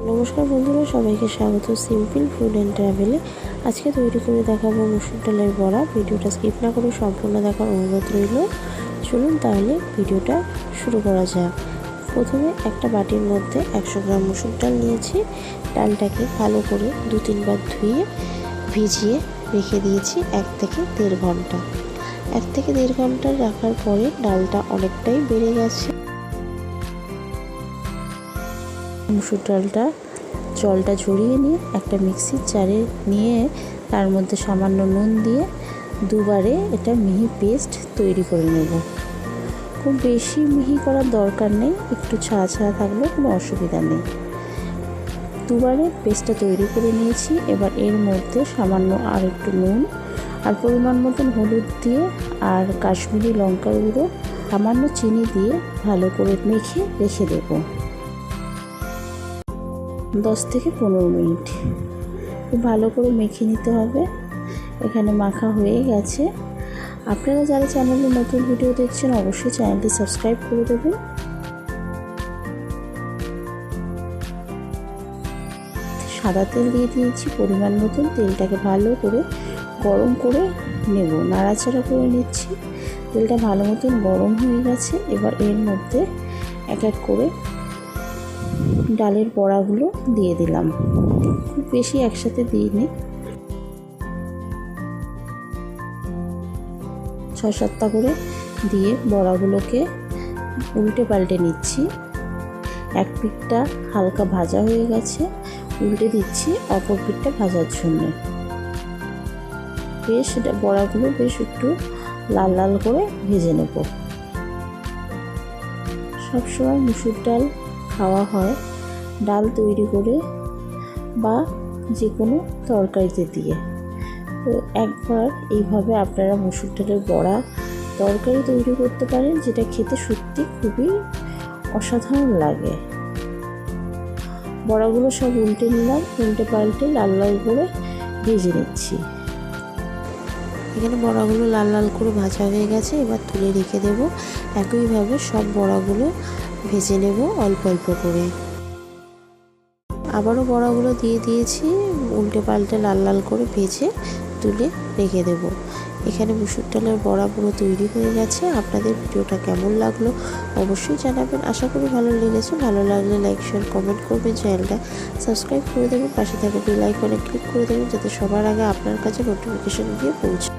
নমস্কার বন্ধুরা, সবাইকে স্বাগত সিম্পল ফুড অ্যান্ড ট্রাভেলে। আজকে তৈরি করে দেখাবো মুসুর ডালের বড়া। ভিডিওটা স্কিপ না করে সম্পূর্ণ দেখার অনুরোধ রইল। চলুন তাহলে ভিডিওটা শুরু করা যাক। প্রথমে একটা বাটির মধ্যে 100 গ্রাম মুসুর ডাল নিয়েছি। ডালটাকে ভালো করে 2-3 বার ধুয়ে ভিজিয়ে রেখে দিয়েছি 1 থেকে 1.5 ঘন্টা। 1 থেকে 1.5 ঘন্টা রাখার পরে ডালটা অনেকটাই বেড়ে গেছে। মুসুর ডালটা জলটা ঝরিয়ে নিয়ে একটা মিক্সির জারে নিয়ে তার মধ্যে সামান্য নুন দিয়ে দুবারে এটা মিহি পেস্ট তৈরি করে নেব। খুব বেশি মিহি করার দরকার নেই, একটু ছাড়া ছাড়া থাকলেও কোনো অসুবিধা নেই। দুবারে পেস্টটা তৈরি করে নিয়েছি। এবার এর মধ্যে সামান্য আর একটু নুন আর পরিমাণ মতন হলুদ দিয়ে আর কাশ্মীরি লঙ্কার গুঁড়ো সামান্য চিনি দিয়ে ভালো করে মেখে রেখে দেবো 10 থেকে 15 মিনিট। খুব ভালো করে মেখে নিতে হবে। এখানে মাখা হয়ে গেছে। আপনারা যারা চ্যানেলে নতুন ভিডিও দেখছেন অবশ্যই চ্যানেলটি সাবস্ক্রাইব করে দেবেন। সাদা তেল দিয়ে দিয়েছি পরিমাণ মতন। তেলটাকে ভালো করে গরম করে নেব, নাড়াচাড়া করে নিচ্ছি। তেলটা ভালো মতন গরম হয়ে গেছে। এবার এর মধ্যে এক এক করে ডালের বড়াগুলো দিয়ে দিলাম। খুব বেশি একসাথে দিইনি, 6-7টা করে দিয়ে বড়াগুলোকে উল্টে পাল্টে নিচ্ছি। এক পিঠটা হালকা ভাজা হয়ে গেছে, উল্টে দিচ্ছি অপর পিঠটা ভাজার জন্য। বেশ বড়াগুলো বেশ একটু লাল লাল করে ভেজে নেব। সবসময় মুসুর ডাল খাওয়া হয় ডাল তৈরি করে বা যে কোনো তরকারিতে দিয়ে। তো একবার এইভাবে আপনারা মুসুর ডালের বড়া তরকারি তৈরি করতে পারেন, যেটা খেতে সত্যি খুবই অসাধারণ লাগে। বড়াগুলো সব উল্টে নিলাম, উল্টে পাল্টে লাল লাল করে ভেজে নিচ্ছি। এখানে বড়াগুলো লাল লাল করে ভাজা হয়ে গেছে। এবার তুলে রেখে দেব। একইভাবে সব বড়াগুলো ভেজে নেব অল্প অল্প করে। আবারও বড়াগুলো দিয়ে দিয়েছি, উল্টে পাল্টে লাল লাল করে ভেজে তুলে রেখে দেব। এখানে মুসুর ডালের বড়া পুরো তৈরি হয়ে গেছে। আপনাদের ভিডিওটা কেমন লাগলো অবশ্যই জানাবেন। আশা করি ভালো লেগেছে। ভালো লাগলে লাইক শেয়ার কমেন্ট করবেন, চ্যানেলটা সাবস্ক্রাইব করে দেবেন, পাশে থাকা বেল আইকনে ক্লিক করে দেবেন যাতে সবার আগে আপনার কাছে নোটিফিকেশন দিয়ে পৌঁছে।